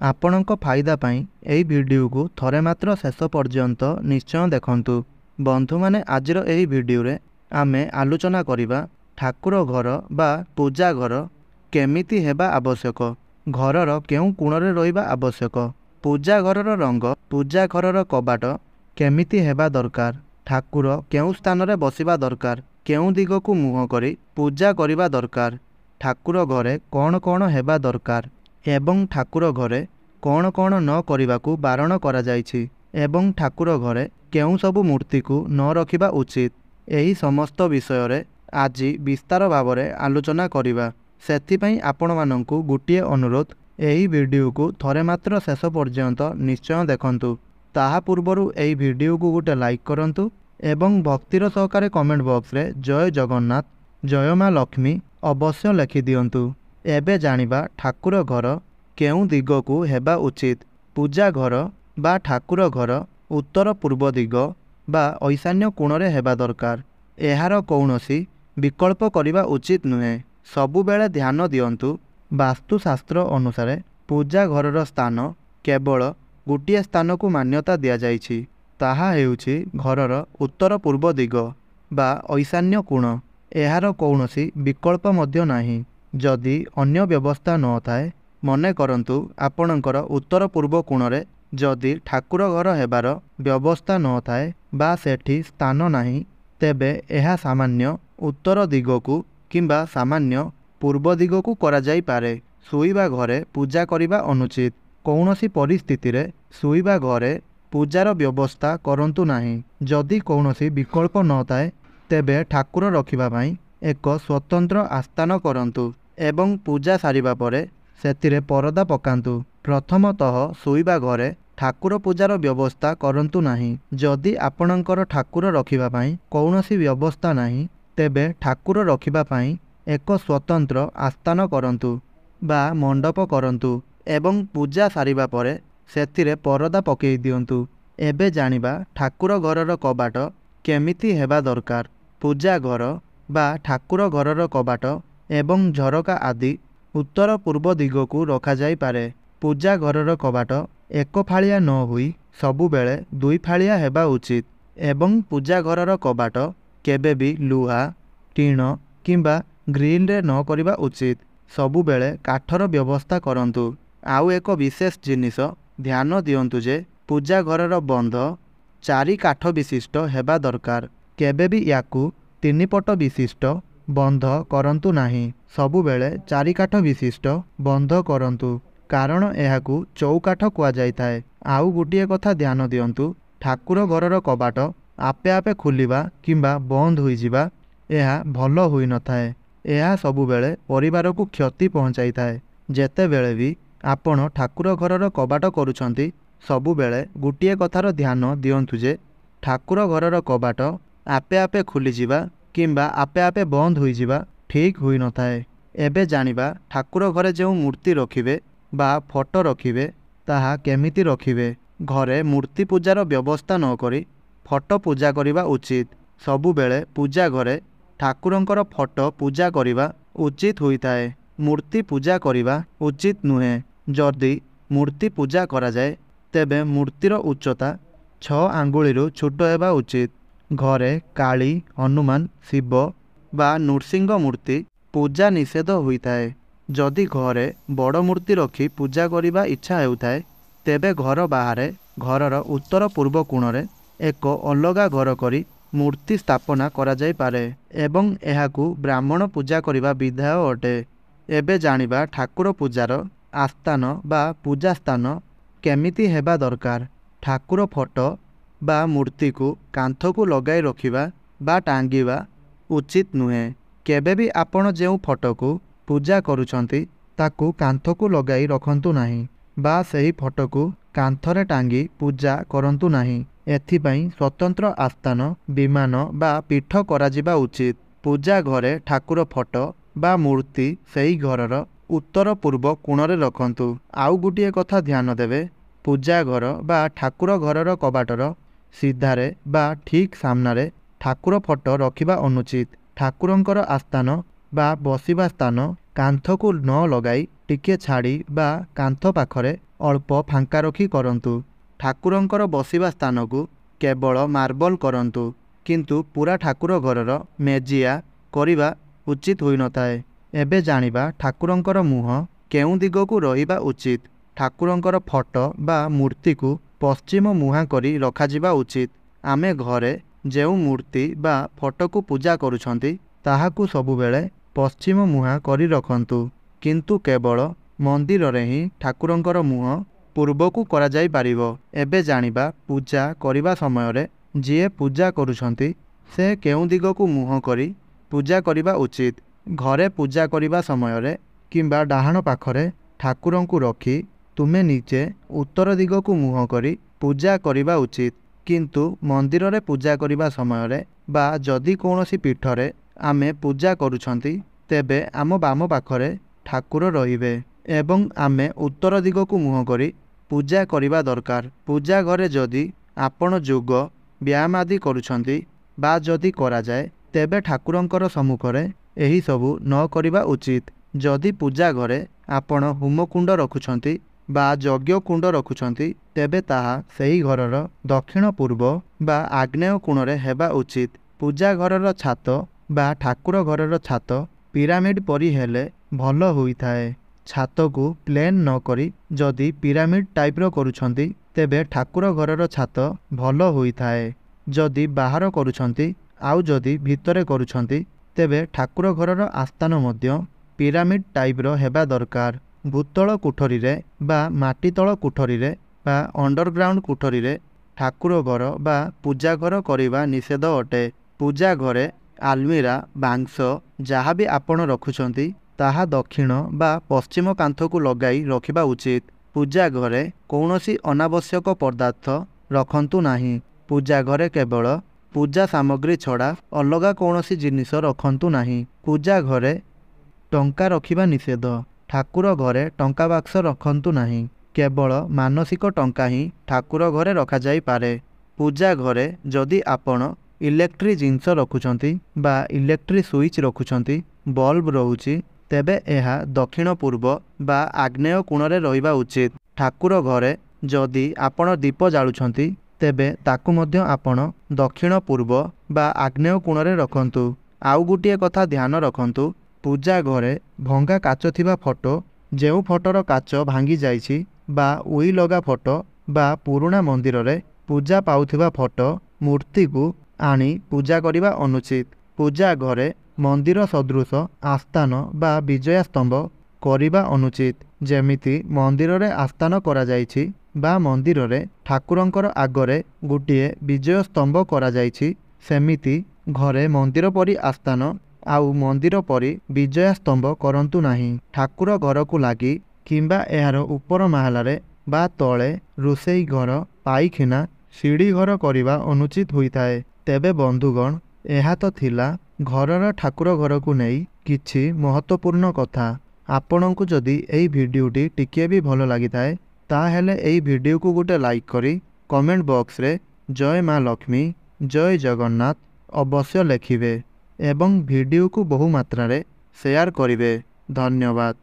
आपणक फायदा पाई एही वीडियो को थरे मात्र शेष पर्यंत निश्चय देखंतु। बंधु माने आजिर एही वीडियो रे आमे आलोचना करिबा ठाकुर घर बा पूजा घर केमिति हेबा आवश्यक, घरर केउ कोणरे रहिबा आवश्यक, पूजा घरर रंग, पूजा घरर कबाट केमिति हेबा दरकार, ठाकुर केउ स्थान रे बसिबा दरकार, केउ दिग को मुह करी पूजा करिबा दरकार, ठाकुर घरे कौन कौन हेबा दरकार एवं ठाकुर घरे कौन कौन न करिबाकू बारण करा जायछि एवं ठाकुर घरे केउ सबु मूर्ति को न रखिबा उचित। एही समस्त विषय रे आजि विस्तार भावरे आलोचना करिबा। सेथिपई आपण मानंकु गुटिए अनुरोध, एही वीडियो को थरे मात्र शेष पर्यंत निश्चय देखंतु। ताहा पूर्वरु एही वीडियो को गुटे लाइक करंतु एवं भक्तिर सहकारे कमेंट बॉक्स रे जय जगन्नाथ जय माँ लक्ष्मी अवश्य लिखि दियंतु। एबे जानिबा ठाकुर घर केउ दिग को हेबा उचित। पूजा घर बा ठाकुर घर उत्तर पूर्व दिग बा ईशान्य कोणरे हेबा दरकार। एहार कौनसी विकल्प करिबा उचित नुहे। सबु बेले ध्यान दियंतु, वास्तुशास्त्र अनुसारे पूजा घरर स्थान केवल गोटिए स्थान को मान्यता दिया जाइछि, ताहा हेउछि घरर उत्तर पूर्व दिग बा ईशान्य कोण। एहार कौनसी विकल्प मध्य नाही। जदि अन्य व्यवस्था न थाए, मने करंतु आपणकर उत्तर पूर्व कोणरे जदि ठाकुर घर हेबार व्यवस्था न थाए बा सेठी स्थान नाही, तेबे एहा सामान्य उत्तर दिगकू किंबा सामान्य पूर्व दिगकू करा जाई पारे। सोईबा घरे पूजा करिबा अनुचित। कौनसी परिस्थिति रे सोईबा घरे पूजार व्यवस्था करंतु नाही। जदि कौनसी विकल्प न थाए, तेबे ठाकुर रखिबा पाई एक स्वतंत्र आस्थान करंतु एवं पूजा सारिबा परे सेतिरे परदा पकांतु। प्रथमतः सोईबा घरे ठाकुर पूजार व्यवस्था करंतु नाही। जदि आपणकर ठाकुर रखिबा पाई कौनसी व्यवस्था नाही, तेबे ठाकुर रखिबा पाई एक स्वतंत्र आस्थान करंतु बा मंडप करंतु एवं पूजा सारिबा परे सेतिरे परदा पकेई दियंतु। एबे जानिबा ठाकुर घरर कबाट केमिति हेबा दरकार। पूजा घर बा ठाकुर घरर कबाट एवं झरका आदि उत्तर पूर्व दिग को रखा जाई पारे। पूजा घरर कबाट एक फालिया न हुई सबु बेले दुई फालिया हेबा उचित एवं पूजा घरर कबाट केबे भी लुहा टीण किंबा ग्रिल रे न करिबा उचित। सबु बेले काठर व्यवस्था करंतु। आउ एक विशेष जिनिस ध्यान दियंतु जे पूजा घरर बंध चारि काठ विशिष्ट हेबा दरकार। केबे भी याकू तीन पट विशिष्ट बंध करंतु नाही। सबु बेले चारि काठ विशिष्ट बंध करंतु, कारण एहाकू चौकाठ कुआ जाई थाए। आउ गुटिए कथा ध्यान दियंतु, ठाकुर घरर कबाट आपे आपे खुलिबा किंबा बंद होई जिबा एहा भल होई न थाए। एहा सबु बेले परिवार को क्षति पहुंचाई थाए। जेते बेले भी आपण ठाकुर घरर कबाट करूछंती, सबु बेले गुटिए कथार ध्यान दियंतु जे ठाकुर घरर कबाट आपे आपे खुली जिबा किंबा आपे आपे बंद होई जिबा ठीक होई न थाए। एबे जानिबा ठाकुर घरे जो मूर्ति रखिबे बा फोटो रखिबे ताहा केमिति रखिबे। घरे मूर्ति पूजार व्यवस्था न करी फोटो पूजा करिबा उचित। सबु बेले पूजा घरे ठाकुरंकर फोटो पूजा करिबा उचित होई थाए। मूर्ति पूजा करिबा उचित नुहे। जदि मूर्ति पूजा करा जाए, तेबे मूर्तिर उच्चता 6 आंगुळीरु छोट हेबा उचित। घरे काली, हनुमान, शिव बा नृसिंह मूर्ति पूजा निषेध होई थाए। जदि घरे बड़ मूर्ति रखी पूजा करिबा इच्छा हेउथाए, तेबे घर बाहरे घरर उत्तर पूर्व कोणरे एक अलगा घर करी मूर्ति स्थापना करा जाई पारे एवं एहाकू ब्राह्मण पूजा करिबा विधाय अटे। एबे जानिबा ठाकुर पूजार आस्थान बा पूजा स्थान केमिति हेबा दरकार। ठाकुर फोटो बा मूर्ति को कांथ को लगाई रखिबा बा टांगिबा उचित नुहे। केबे भी आपण जेउ फोटो को पूजा करूछंती ताकू कांथ को लगाई रखंतु नाही बा सही फोटो को कांथरे टांगी पूजा करंतु नाही। एथिपाई स्वतंत्र आस्थान विमान बा पीठ करा जिबा उचित। पूजा घरे ठाकुर फोटो बा मूर्ति सही घरर उत्तर पूर्व कोणरे रखंतु। आउ गुटिए कथा ध्यान देवे, पूजा घर बा ठाकुर घरर कबाटर सीधारे बा ठीक सामनारे ठाकुर फोटो रखिबा अनुचित। ठाकुरंकर आस्थान बा बसिबा स्थान कांथ को न लगाई टिके छाड़ी बा कांथ पाखरे ଅଳ୍ପ ଫାଙ୍କା ରଖି କରନ୍ତୁ। ଠାକୁରଙ୍କର ବସିବା ସ୍ଥାନକୁ କେବଳ ମାର୍ବଲ କରନ୍ତୁ, କିନ୍ତୁ ପୁରା ଠାକୁର ଘରର ମେଜିଆ କରିବା ଉଚିତ ହୋଇନଥାଏ। ଏବେ ଜାଣିବା ଠାକୁରଙ୍କର ମୁହଁ କେଉଁ ଦିଗକୁ ରହିବା ଉଚିତ। ଠାକୁରଙ୍କର ଫଟୋ ବା ମୂର୍ତ୍ତିକୁ ପଶ୍ଚିମ ମୁହାଁ କରି ରଖାଯିବା ଉଚିତ। ଆମେ ଘରେ ଯେଉଁ ମୂର୍ତ୍ତି ବା ଫଟୋକୁ ପୂଜା କରୁଛନ୍ତି ତାହାକୁ ସବୁବେଳେ ପଶ୍ଚିମ ମୁହାଁ କରି ରଖନ୍ତୁ, କିନ୍ତୁ କେବଳ ମନ୍ଦିରରେ ହିଁ ଠାକୁରଙ୍କର ମୁହଁ ପୂର୍ବକୁ କରାଯାଇପାରିବ। ଏବେ ଜାଣିବା ପୂଜା କରିବା ସମୟରେ ଯିଏ ପୂଜା କରୁଛନ୍ତି ସେ କେଉଁ ଦିଗକୁ ମୁହଁ କରି ପୂଜା କରିବା ଉଚିତ। ଘରେ ପୂଜା କରିବା ସମୟରେ କିମ୍ବା ଡାହାଣ ପାଖରେ ଠାକୁରଙ୍କୁ ରଖି ତୁମେ ନିଜେ ଉତ୍ତର ଦିଗକୁ ମୁହଁ କରି ପୂଜା କରିବା ଉଚିତ। କିନ୍ତୁ ମନ୍ଦିରରେ ପୂଜା କରିବା ସମୟରେ ବା ଯଦି କୌଣସି ପୀଠରେ ଆମେ ପୂଜା କରୁଛନ୍ତି ତେବେ ଆମ ବାମ ପାଖରେ ଠାକୁର ରହିବେ ଏବଂ ଆମେ ଉତ୍ତର ଦିଗକୁ ମୁହଁ କରି ପୂଜା କରିବା ଦରକାର। ପୂଜା ଘରେ ଯଦି ଆପଣ ଯୋଗ ବ୍ୟାୟାମ ଆଦି କରୁଛନ୍ତି ବା ଯଦି କରାଯାଏ ତେବେ ଠାକୁରଙ୍କର ସମ୍ମୁଖରେ ଏହିସବୁ ନ କରିବା ଉଚିତ। ଯଦି ପୂଜା ଘରେ ଆପଣ ହୋମକୁଣ୍ଡ ରଖୁଛନ୍ତି ବା ଯଜ୍ଞ କୁଣ୍ଡ ରଖୁଛନ୍ତି ତେବେ ତାହା ସେହି ଘରର ଦକ୍ଷିଣ ପୂର୍ବ ବା ଆଗ୍ନେୟ କୋଣରେ ହେବା ଉଚିତ। ପୂଜା ଘରର ଛାତ ବା ଠାକୁର ଘରର ଛାତ ପିରାମିଡ଼ ପରି ହେଲେ ଭଲ ହୋଇଥାଏ। ଛାତକୁ ପ୍ଲେନ୍ ନ କରି ଯଦି ପିରାମିଡ଼ ଟାଇପ୍ର କରୁଛନ୍ତି ତେବେ ଠାକୁର ଘରର ଛାତ ଭଲ ହୋଇଥାଏ। ଯଦି ବାହାର କରୁଛନ୍ତି ଆଉ ଯଦି ଭିତରେ କରୁଛନ୍ତି ତେବେ ଠାକୁର ଘରର ଆସ୍ଥାନ ମଧ୍ୟ ପିରାମିଡ଼ ଟାଇପ୍ର ହେବା ଦରକାର। ଭୂତଳ କୋଠରୀରେ ବା ମାଟିତଳ କୋଠରୀରେ ବା ଅଣ୍ଡରଗ୍ରାଉଣ୍ଡ କୋଠରୀରେ ଠାକୁର ଘର ବା ପୂଜା ଘର କରିବା ନିଷେଧ ଅଟେ। ପୂଜା ଘରେ ଆଲମିରା ବାକ୍ସ ଯାହା ବି ଆପଣ ରଖୁଛନ୍ତି ତାହା ଦକ୍ଷିଣ ବା ପଶ୍ଚିମ କାନ୍ଥକୁ ଲଗାଇ ରଖିବା ଉଚିତ। ପୂଜା ଘରେ କୌଣସି ଅନାବଶ୍ୟକ ପଦାର୍ଥ ରଖନ୍ତୁ ନାହିଁ। ପୂଜା ଘରେ କେବଳ ପୂଜା ସାମଗ୍ରୀ ଛଡ଼ା ଅଲଗା କୌଣସି ଜିନିଷ ରଖନ୍ତୁ ନାହିଁ। ପୂଜା ଘରେ ଟଙ୍କା ରଖିବା ନିଷେଧ। ଠାକୁର ଘରେ ଟଙ୍କା ବାକ୍ସ ରଖନ୍ତୁ ନାହିଁ। କେବଳ ମାନସିକ ଟଙ୍କା ହିଁ ଠାକୁର ଘରେ ରଖାଯାଇପାରେ। ପୂଜା ଘରେ ଯଦି ଆପଣ ଇଲେକ୍ଟ୍ରି ଜିନିଷ ରଖୁଛନ୍ତି ବା ଇଲେକ୍ଟ୍ରି ସୁଇଚ୍ ରଖୁଛନ୍ତି, ବଲ୍ବ ରହୁଛି, ତେବେ ଏହା ଦକ୍ଷିଣ ପୂର୍ବ ବା ଆଗ୍ନେୟ କୋଣରେ ରହିବା ଉଚିତ। ଠାକୁର ଘରେ ଯଦି ଆପଣ ଦୀପ ଜାଳୁଛନ୍ତି ତେବେ ତାକୁ ମଧ୍ୟ ଆପଣ ଦକ୍ଷିଣ ପୂର୍ବ ବା ଆଗ୍ନେୟ କୋଣରେ ରଖନ୍ତୁ। ଆଉ ଗୋଟିଏ କଥା ଧ୍ୟାନ ରଖନ୍ତୁ, ପୂଜା ଘରେ ଭଙ୍ଗା କାଚ ଥିବା ଫଟୋ, ଯେଉଁ ଫଟୋର କାଚ ଭାଙ୍ଗି ଯାଇଛି ବା ଉଇ ଲଗା ଫଟୋ ବା ପୁରୁଣା ମନ୍ଦିରରେ ପୂଜା ପାଉଥିବା ଫଟୋ ମୂର୍ତ୍ତିକୁ ଆଣି ପୂଜା କରିବା ଅନୁଚିତ। ପୂଜା ଘରେ ମନ୍ଦିର ସଦୃଶ ଆସ୍ଥାନ ବା ବିଜୟା ସ୍ତମ୍ଭ କରିବା ଅନୁଚିତ। ଯେମିତି ମନ୍ଦିରରେ ଆସ୍ଥାନ କରାଯାଇଛି ବା ମନ୍ଦିରରେ ଠାକୁରଙ୍କର ଆଗରେ ଗୋଟିଏ ବିଜୟ ସ୍ତମ୍ଭ କରାଯାଇଛି, ସେମିତି ଘରେ ମନ୍ଦିର ପରି ଆସ୍ଥାନ ଆଉ ମନ୍ଦିର ପରି ବିଜୟା ସ୍ତମ୍ଭ କରନ୍ତୁ ନାହିଁ। ଠାକୁର ଘରକୁ ଲାଗି କିମ୍ବା ଏହାର ଉପର ମାହାଲାରେ ବା ତଳେ ରୋଷେଇ ଘର, ପାଇଖାନା, ସିଡ଼ି ଘର କରିବା ଅନୁଚିତ ହୋଇଥାଏ। ତେବେ ବନ୍ଧୁଗଣ, ଏହା ତ ଥିଲା ଘରର ଠାକୁର ଘରକୁ ନେଇ କିଛି ମହତ୍ତ୍ୱପୂର୍ଣ୍ଣ କଥା। ଆପଣଙ୍କୁ ଯଦି ଏହି ଭିଡ଼ିଓଟି ଟିକିଏ ବି ଭଲ ଲାଗିଥାଏ ତାହେଲେ ଏହି ଭିଡ଼ିଓକୁ ଗୋଟେ ଲାଇକ୍ କରି କମେଣ୍ଟ ବକ୍ସରେ ଜୟ ମା ଲକ୍ଷ୍ମୀ, ଜୟ ଜଗନ୍ନାଥ ଅବଶ୍ୟ ଲେଖିବେ ଏବଂ ଭିଡ଼ିଓକୁ ବହୁ ମାତ୍ରାରେ ସେୟାର କରିବେ। ଧନ୍ୟବାଦ।